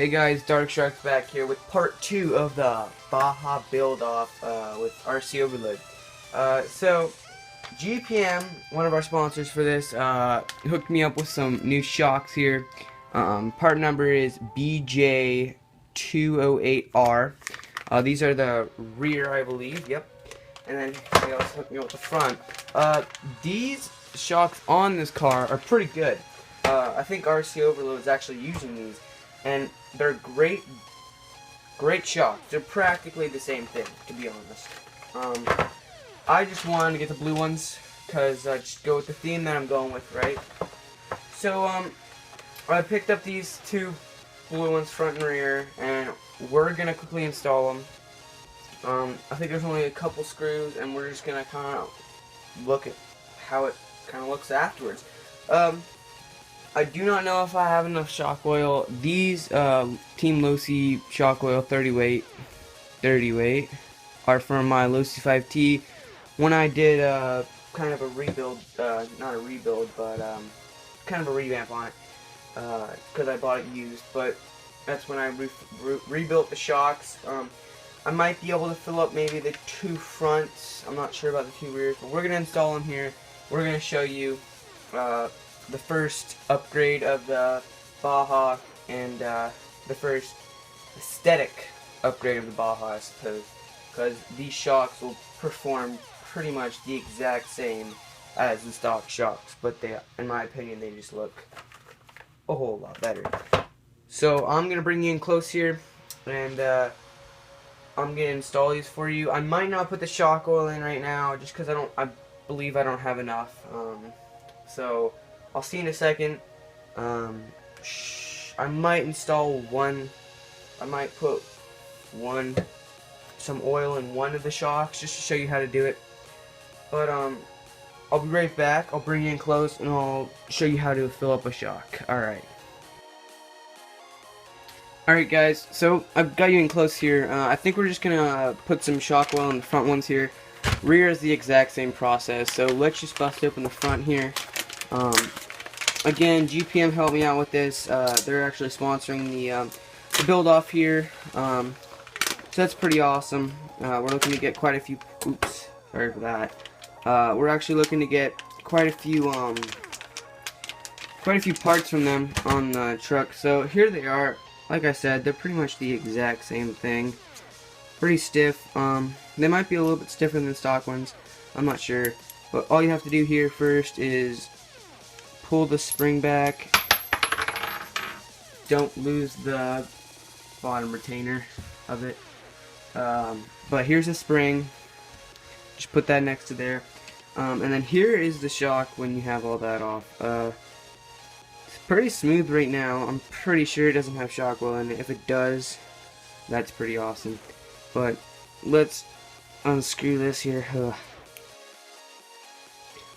Hey guys, DARKSHARKZ back here with part 2 of the Baja Build Off with RCOVERLOAD. So, GPM, one of our sponsors for this, hooked me up with some new shocks here. Part number is BJ208R. These are the rear, I believe, yep. And then they also hooked me up with the front. These shocks on this car are pretty good. I think RCOVERLOAD is actually using these. And they're great shocks. They're practically the same thing, to be honest. I just wanted to get the blue ones because I just go with the theme that I'm going with, right? So I picked up these two blue ones, front and rear, and we're gonna quickly install them. I think there's only a couple screws, and we're just gonna kind of look at how it kind of looks afterwards. I do not know if I have enough shock oil. These Team Losi shock oil 30 weight are from my Losi 5T. When I did kind of a rebuild, not a rebuild, but kind of a revamp on it, because I bought it used. But that's when I rebuilt the shocks. I might be able to fill up maybe the two fronts. I'm not sure about the two rears, but we're gonna install them here. We're gonna show you the first upgrade of the Baja and the first aesthetic upgrade of the Baja, I suppose, because these shocks will perform pretty much the exact same as the stock shocks, but they, in my opinion, they just look a whole lot better. So I'm gonna bring you in close here, and I'm gonna install these for you. I might not put the shock oil in right now, just because I believe I don't have enough. So I'll see you in a second. I might install one. I might put some oil in one of the shocks just to show you how to do it. But I'll be right back. I'll bring you in close and I'll show you how to fill up a shock. Alright. Alright guys, so I've got you in close here. I think we're just gonna put some shock oil in the front ones here. Rear is the exact same process, so let's just bust open the front here. Again, GPM helped me out with this. They're actually sponsoring the build off here. So that's pretty awesome. We're looking to get quite a few. Oops, sorry for that. We're actually looking to get quite a few parts from them on the truck. So here they are. Like I said, they're pretty much the exact same thing. Pretty stiff. They might be a little bit stiffer than stock ones. I'm not sure. But all you have to do here first is pull the spring back. Don't lose the bottom retainer of it. But here's a spring. Just put that next to there. And then here is the shock when you have all that off. It's pretty smooth right now. I'm pretty sure it doesn't have shock oil in it. If it does, that's pretty awesome. But let's unscrew this here.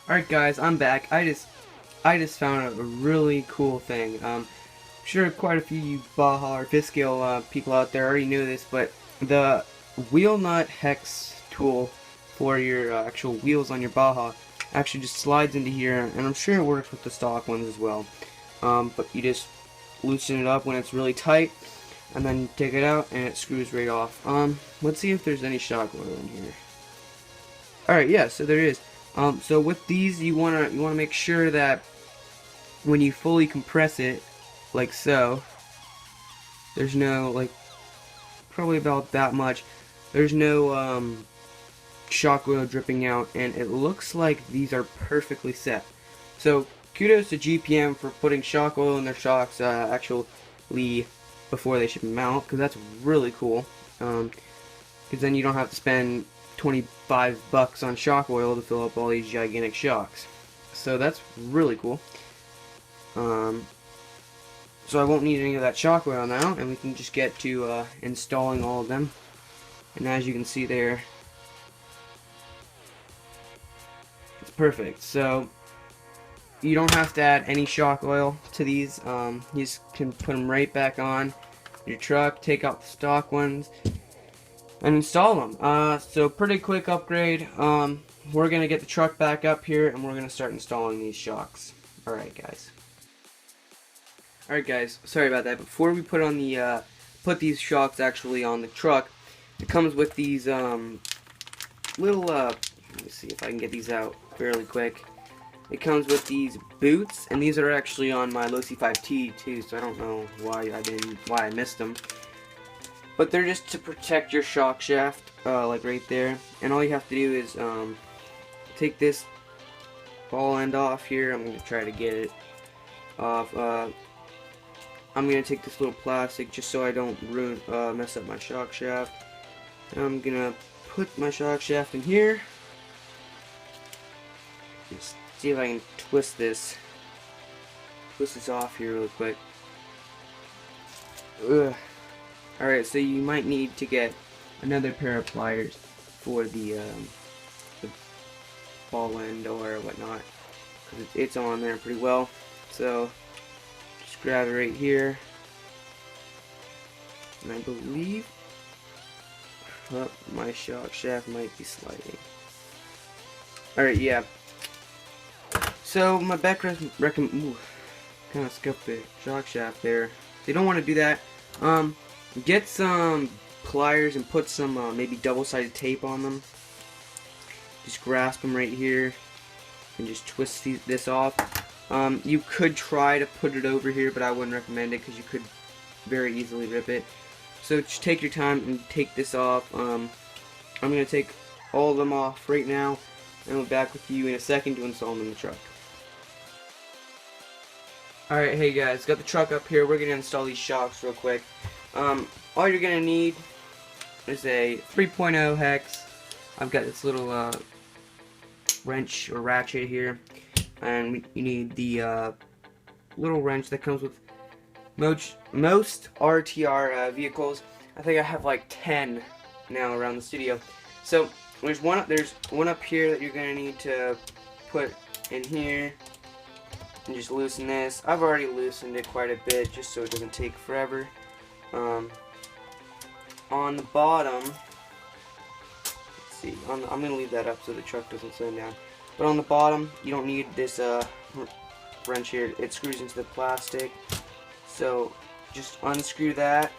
Alright guys, I'm back. I just found a really cool thing. I'm sure quite a few you Baja or fifth scale people out there already knew this, but the wheel nut hex tool for your actual wheels on your Baja actually just slides into here, and I'm sure it works with the stock ones as well. But you just loosen it up when it's really tight, and then take it out, and it screws right off. Let's see if there's any shock oil in here. Alright, yeah, so there is. So with these, you wanna make sure that when you fully compress it, like so, there's no, like, probably about that much, there's no shock oil dripping out, and it looks like these are perfectly set. So kudos to GPM for putting shock oil in their shocks actually before they ship them out, because that's really cool. Because then you don't have to spend $25 on shock oil to fill up all these gigantic shocks. So that's really cool. So I won't need any of that shock oil now, and we can just get to installing all of them. And as you can see there, it's perfect. So you don't have to add any shock oil to these. You just can put them right back on your truck, take out the stock ones, and install them. So pretty quick upgrade. We're gonna get the truck back up here, and we're gonna start installing these shocks. Alright guys. Alright guys, sorry about that. Before we put on the put these shocks actually on the truck, it comes with these little let me see if I can get these out fairly quick. It comes with these boots, and these are actually on my Losi 5T too, so I don't know why I missed them. But they're just to protect your shock shaft, like right there. And all you have to do is take this ball end off here. I'm gonna try to get it off. I'm gonna take this little plastic just so I don't mess up my shock shaft. I'm gonna put my shock shaft in here. Just see if I can twist this off here real quick. Ugh. Alright, so you might need to get another pair of pliers for the ball end or whatnot, because it's on there pretty well. So just grab it right here, and I believe my shock shaft might be sliding. Alright, yeah. So my back kind of scuffed the shock shaft there. So you don't want to do that. Get some pliers and put some maybe double-sided tape on them. Just grasp them right here and just twist this off. You could try to put it over here, but I wouldn't recommend it because you could very easily rip it. So just take your time and take this off. I'm going to take all of them off right now, and we'll be back with you in a second to install them in the truck. Alright, hey guys, got the truck up here. We're going to install these shocks real quick. All you're going to need is a 3.0 hex. I've got this little wrench or ratchet here, and you need the little wrench that comes with most RTR vehicles. I think I have like 10 now around the studio. So there's one up here that you're going to need to put in here. And just loosen this. I've already loosened it quite a bit just so it doesn't take forever. On the bottom, let's see, I'm going to leave that up so the truck doesn't slow down. But on the bottom, you don't need this wrench here. It screws into the plastic. So just unscrew that.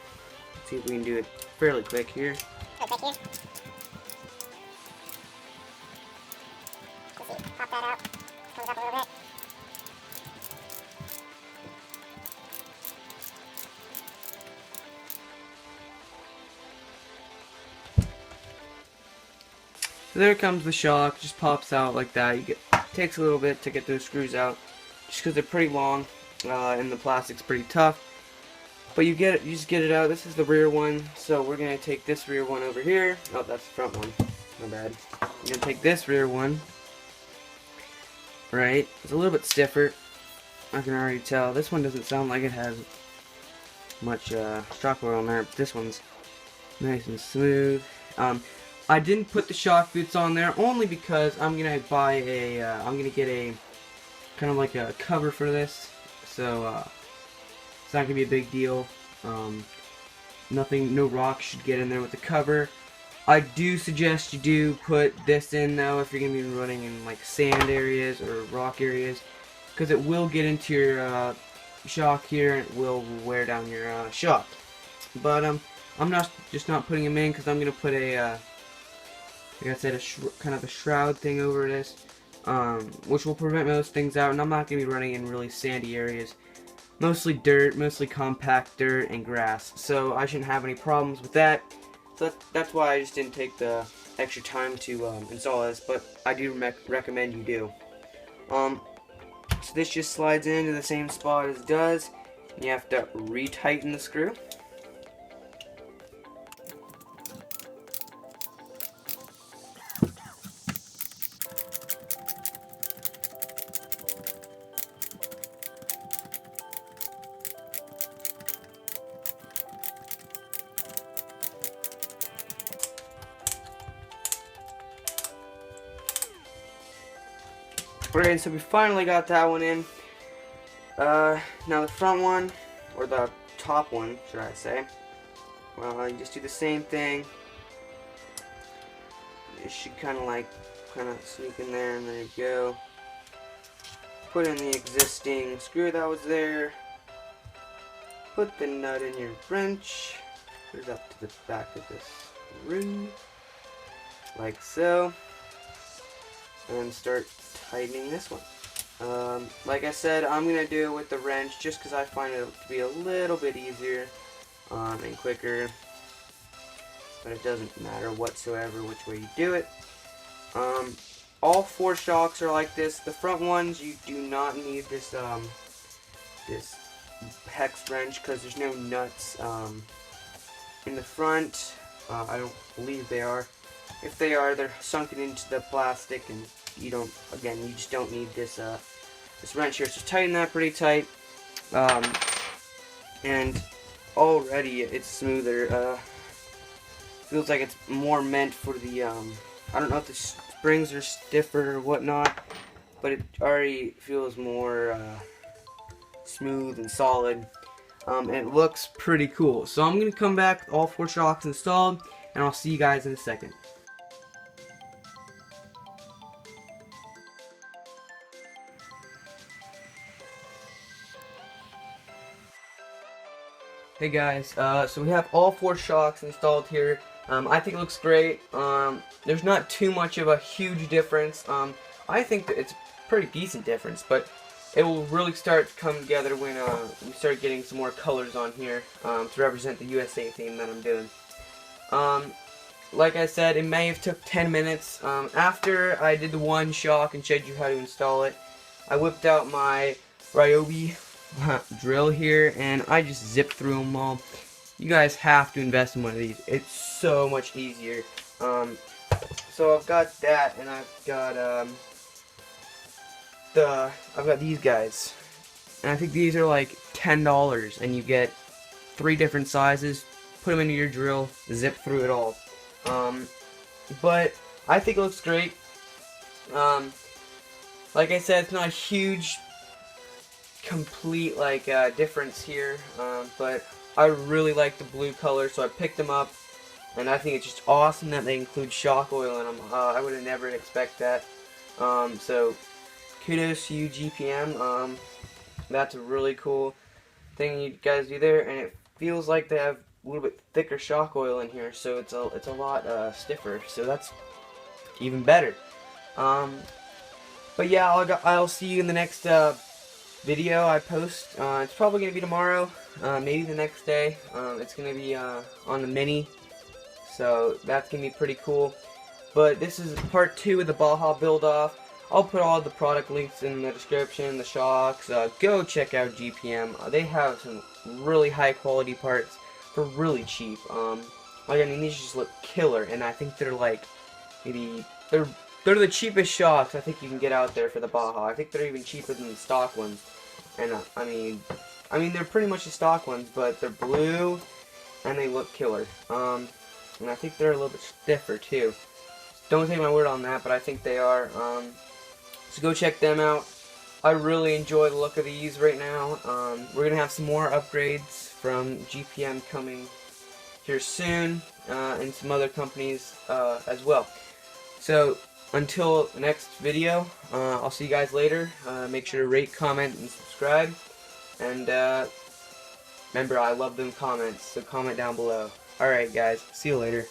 Let's see if we can do it fairly quick here. Let's see, pop that out. Comes up a little bit. So there comes the shock, just pops out like that. Takes a little bit to get those screws out, just because they're pretty long and the plastic's pretty tough. But you just get it out. This is the rear one, so we're gonna take this rear one over here. Oh, that's the front one. My bad. We're gonna take this rear one. Right, it's a little bit stiffer. I can already tell. This one doesn't sound like it has much shock oil on there, but this one's nice and smooth. I didn't put the shock boots on there only because I'm gonna buy I'm gonna get a kind of like a cover for this, so it's not gonna be a big deal. No rock should get in there with the cover. I do suggest you do put this in though if you're gonna be running in like sand areas or rock areas, because it will get into your shock here and it will wear down your shock. But I'm not putting them in because I'm gonna put a like I said, kind of a shroud thing over this, which will prevent most things out, and I'm not going to be running in really sandy areas. Mostly dirt, mostly compact dirt and grass, so I shouldn't have any problems with that. So that's why I just didn't take the extra time to install this, but I do recommend you do. So this just slides into the same spot as it does, and you have to re-tighten the screw. Alright, so we finally got that one in. Now the front one, or the top one, should I say. Well, you just do the same thing. It should kind of sneak in there, and there you go. Put in the existing screw that was there. put the nut in your wrench, put it up to the back of this screw, like so, and start tightening this one. Like I said, I'm going to do it with the wrench just because I find it to be a little bit easier and quicker, but it doesn't matter whatsoever which way you do it. All 4 shocks are like this. The front ones, you do not need this this hex wrench because there's no nuts in the front. I don't believe they are. If they are, they're sunken into the plastic, and you just don't need this this wrench here. So tighten that pretty tight, and already it's smoother. Feels like it's more meant for the I don't know if the springs are stiffer or whatnot, but it already feels more smooth and solid, and it looks pretty cool. So I'm gonna come back with all 4 shocks installed, and I'll see you guys in a second. Hey guys, so we have all 4 shocks installed here. I think it looks great. There's not too much of a huge difference. I think that it's a pretty decent difference, but it will really start to come together when we start getting some more colors on here to represent the USA theme that I'm doing. Like I said, it may have took 10 minutes. After I did the 1 shock and showed you how to install it, I whipped out my Ryobi drill here, and I just zipped through them all. You guys have to invest in one of these. It's so much easier. So I've got that, and I've got these guys, and I think these are like $10, and you get 3 different sizes. Put them into your drill, zip through it all. But I think it looks great. Like I said, it's not a huge complete difference here, but I really like the blue color, so I picked them up, and I think it's just awesome that they include shock oil in them. I would have never expect that. So kudos to you, GPM. That's a really cool thing you guys do there, and it feels like they have a little bit thicker shock oil in here, so it's a lot stiffer, so that's even better. But yeah, I'll see you in the next video I post. It's probably going to be tomorrow, maybe the next day. It's going to be on the Mini, so that's going to be pretty cool. But this is part 2 of the Baja Build Off. I'll put all the product links in the description, the shocks. Go check out GPM. They have some really high quality parts for really cheap. These just look killer, and I think they're like, maybe, they're the cheapest shocks I think you can get out there for the Baja. I think they're even cheaper than the stock ones. And I mean they're pretty much the stock ones, but they're blue and they look killer. And I think they're a little bit stiffer too. Don't take my word on that, but I think they are. So go check them out. I really enjoy the look of these right now. We're gonna have some more upgrades from GPM coming here soon, and some other companies as well. So until the next video, I'll see you guys later. Make sure to rate, comment, and subscribe. And remember, I love them comments, so comment down below. Alright guys, see you later.